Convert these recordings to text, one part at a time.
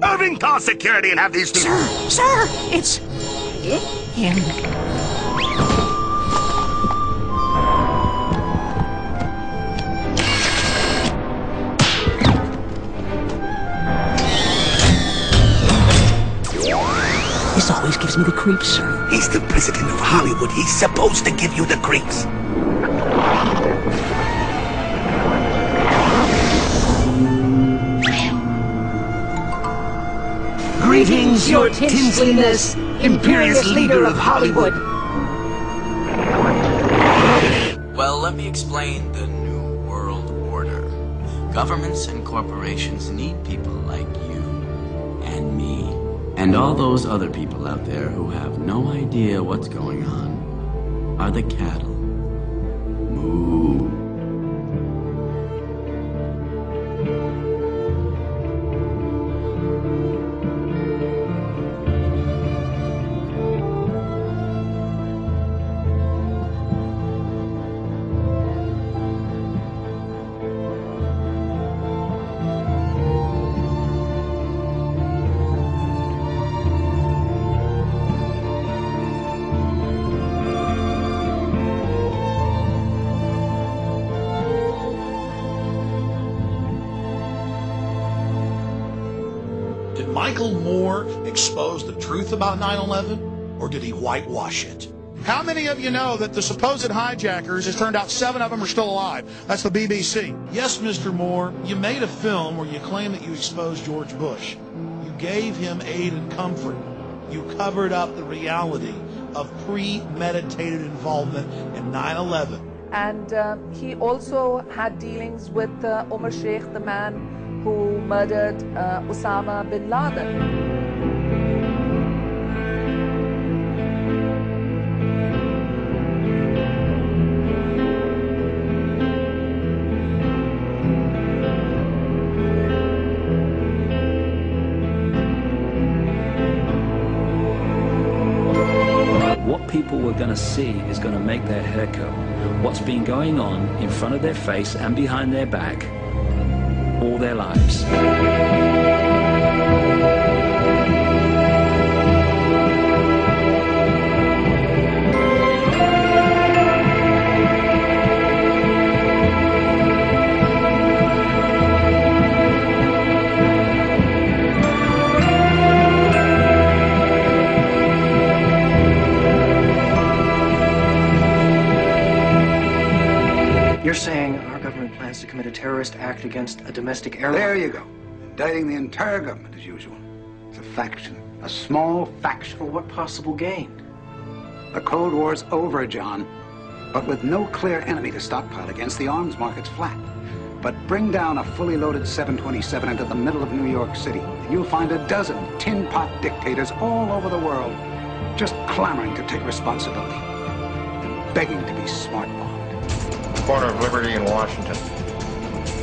Irving, call security and have these people... Sir, it's... him. This always gives me the creeps, sir. He's the president of Hollywood. He's supposed to give you the creeps. Greetings, your tinseliness, imperious leader of Hollywood. Well, let me explain the New World Order. Governments and corporations need people like you and me. And all those other people out there who have no idea what's going on are the cattle. Moo. Did Michael Moore expose the truth about 9/11, or did he whitewash it? How many of you know that the supposed hijackers, it turned out 7 of them are still alive? That's the BBC. Yes, Mr. Moore, you made a film where you claim that you exposed George Bush. You gave him aid and comfort. You covered up the reality of premeditated involvement in 9/11. And he also had dealings with Omar Sheikh, the man who murdered Osama bin Laden. What people were going to see is going to make their hair curl. What's been going on in front of their face and behind their back all their lives. You're saying our government plans to commit a terrorist act against a domestic airline? There you go. Indicting the entire government as usual. It's a faction. A small faction. For what possible gain? The Cold War's over, John. But with no clear enemy to stockpile against, the arms market's flat. But bring down a fully loaded 727 into the middle of New York City, and you'll find a dozen tin pot dictators all over the world just clamoring to take responsibility and begging to be smart-bombed. Corner of Liberty and Washington.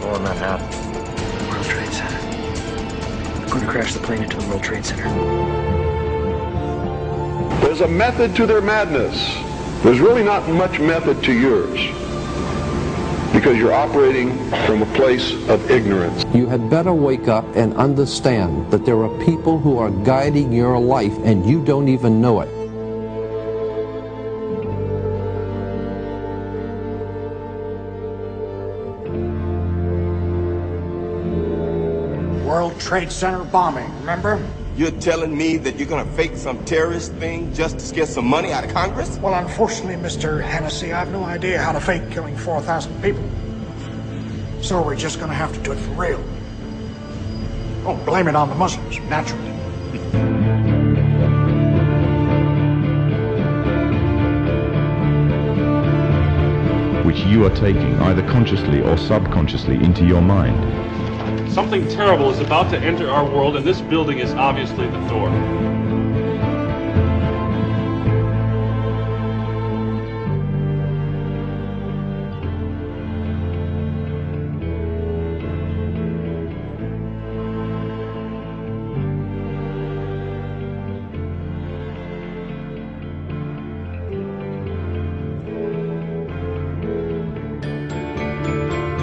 Lower Manhattan. World Trade Center. I'm going to crash the plane into the World Trade Center. There's a method to their madness. There's really not much method to yours, because you're operating from a place of ignorance. You had better wake up and understand that there are people who are guiding your life and you don't even know it. World Trade Center bombing, remember? You're telling me that you're gonna fake some terrorist thing just to get some money out of Congress? Well, unfortunately, Mr. Hennessy, I have no idea how to fake killing 4,000 people. So we're just gonna have to do it for real. Oh, blame it on the Muslims, naturally. Which you are taking, either consciously or subconsciously, into your mind. Something terrible is about to enter our world, and this building is obviously the door.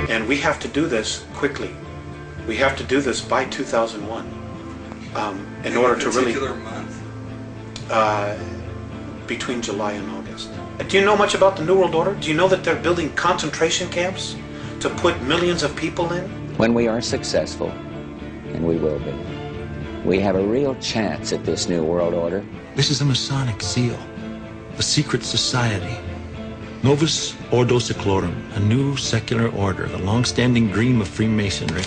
And we have to do this quickly. We have to do this by 2001. in order to really... month? Between July and August. Do you know much about the New World Order? Do you know that they're building concentration camps to put millions of people in? When we are successful, and we will be, we have a real chance at this New World Order. This is a Masonic seal, a secret society. Novus Ordo Seclorum, a new secular order, the long-standing dream of Freemasonry.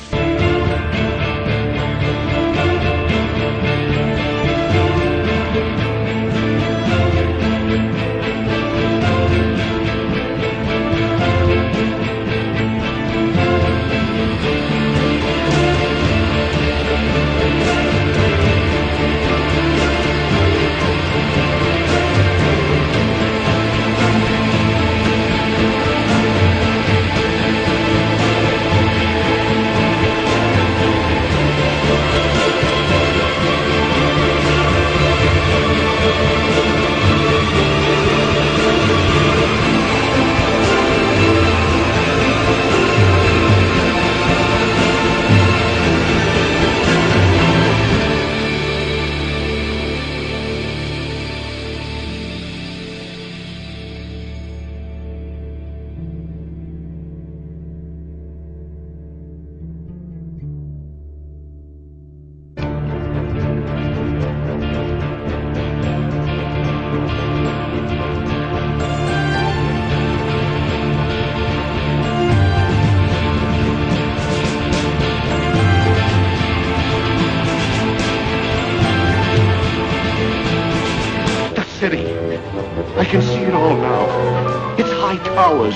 I can see it all now. Its high towers,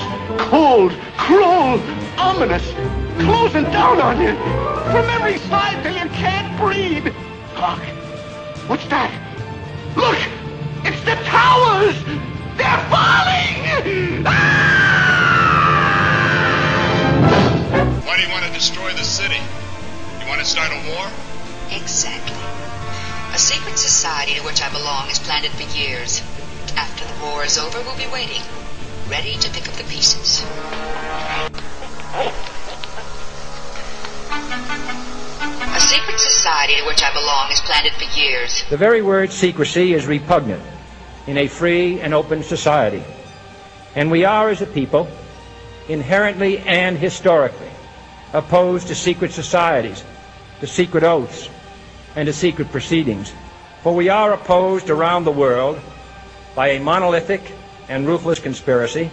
cold, cruel, ominous, closing down on you from every side till you can't breathe. Hark! What's that? Look! It's the towers! They're falling! Why do you want to destroy the city? You want to start a war? Exactly. A secret society to which I belong has planned it for years. After the war is over, we'll be waiting, ready to pick up the pieces. A secret society to which I belong has planned it for years. The very word secrecy is repugnant in a free and open society. And we are, as a people, inherently and historically opposed to secret societies, to secret oaths, and to secret proceedings. For we are opposed around the world by a monolithic and ruthless conspiracy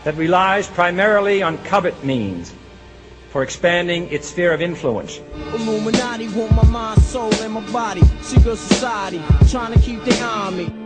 that relies primarily on covert means for expanding its sphere of influence. Illuminati want my mind, soul, and my body. Secret society, trying to keep their eye on me.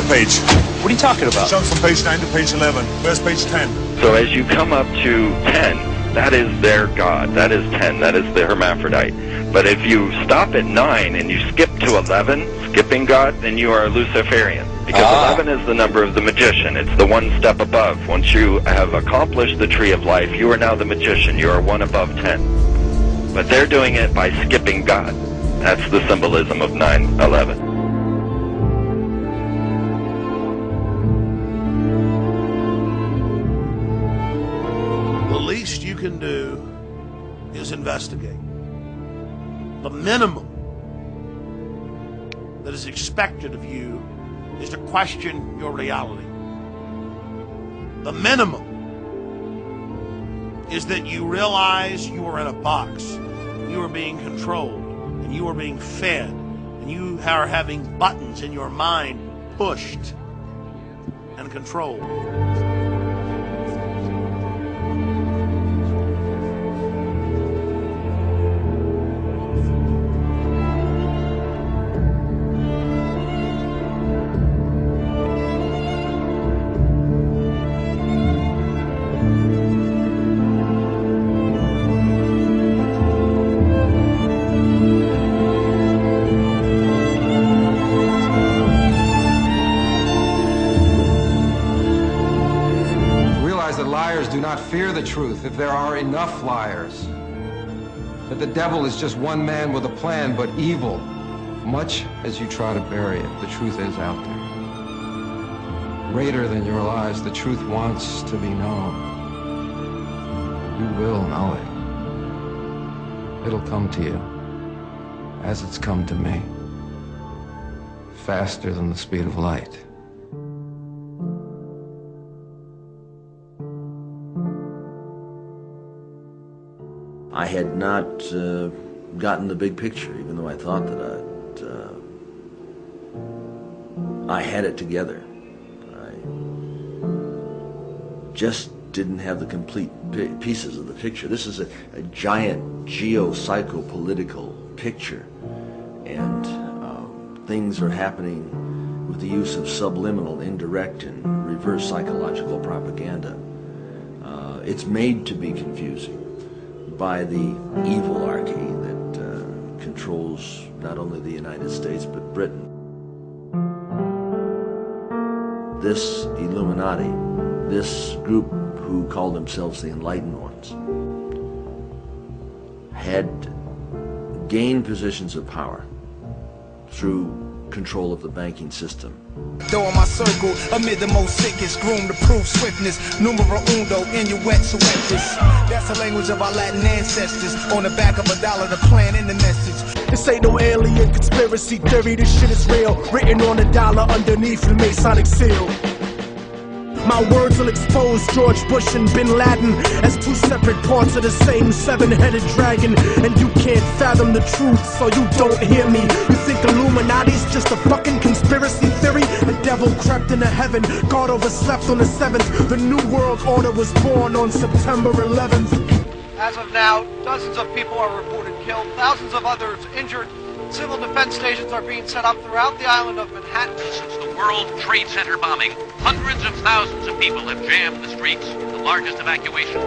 Page. What are you talking about? Jump from page 9 to page 11. Where's page 10? So as you come up to 10, that is their God. That is 10. That is the hermaphrodite. But if you stop at 9 and you skip to 11, skipping God, then you are a Luciferian. Because 11 is the number of the magician. It's the one step above. Once you have accomplished the tree of life, you are now the magician. You are one above 10. But they're doing it by skipping God. That's the symbolism of 9/11. Can do is investigate. The minimum that is expected of you is to question your reality. The minimum is that you realize you are in a box, you are being controlled, and you are being fed, and you are having buttons in your mind pushed and controlled. not fear the truth if there are enough liars. That the devil is just one man with a plan, but evil. Much as you try to bury it, the truth is out there. Greater than your lies, the truth wants to be known. You will know it. It'll come to you, as it's come to me, faster than the speed of light. I had not gotten the big picture, even though I thought that I had it together. I just didn't have the complete pieces of the picture. This is a giant geo-psycho-political picture, and things are happening with the use of subliminal, indirect, and reverse psychological propaganda. It's made to be confusing by the evilarchy that controls not only the United States but Britain. This Illuminati, this group who called themselves the Enlightened Ones, had gained positions of power through control of the banking system. Though in my circle, amid the most sickest, groomed to prove swiftness, numero uno, inuit suentus. That's the language of our Latin ancestors. On the back of $1, the plan and the message. This ain't no alien conspiracy theory, this shit is real. Written on $1 underneath the Masonic seal. My words will expose George Bush and Bin Laden as two separate parts of the same seven-headed dragon. And you can't fathom the truth, so you don't hear me. You think Illuminati's just a fucking conspiracy theory? The devil crept into heaven, God overslept on the 7th. The New World Order was born on September 11th. As of now, dozens of people are reported killed, thousands of others injured. Civil defense stations are being set up throughout the island of Manhattan. Since the World Trade Center bombing, hundreds of thousands of people have jammed the streets, the largest evacuation.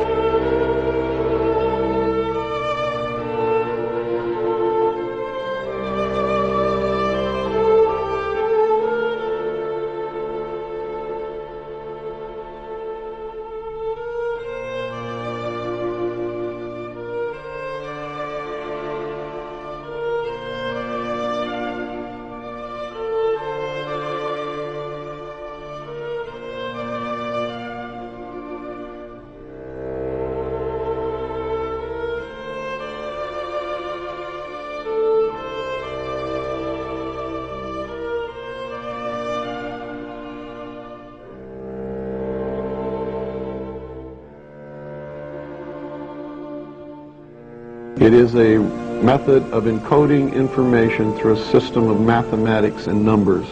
It is a method of encoding information through a system of mathematics and numbers.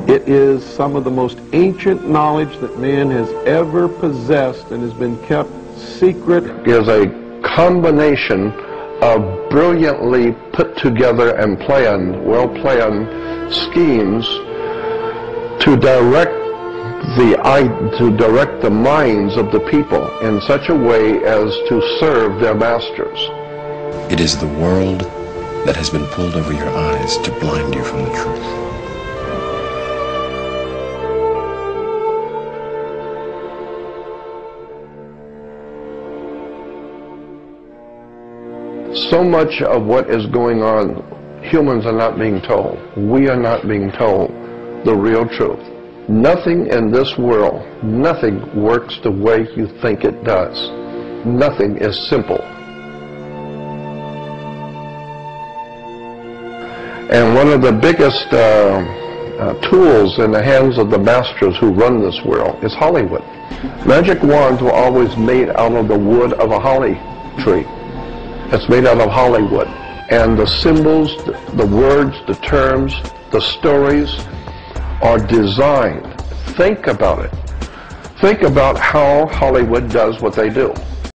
It is some of the most ancient knowledge that man has ever possessed and has been kept secret. It is a combination of brilliantly put together and planned, well-planned schemes to direct the minds of the people in such a way as to serve their masters. It is the world that has been pulled over your eyes to blind you from the truth. So much of what is going on, humans are not being told. We are not being told the real truth. Nothing in this world, nothing works the way you think it does. Nothing is simple. And one of the biggest tools in the hands of the masters who run this world is Hollywood. Magic wands were always made out of the wood of a holly tree. It's made out of Hollywood. And the symbols, the words, the terms, the stories are designed. Think about it. Think about how Hollywood does what they do.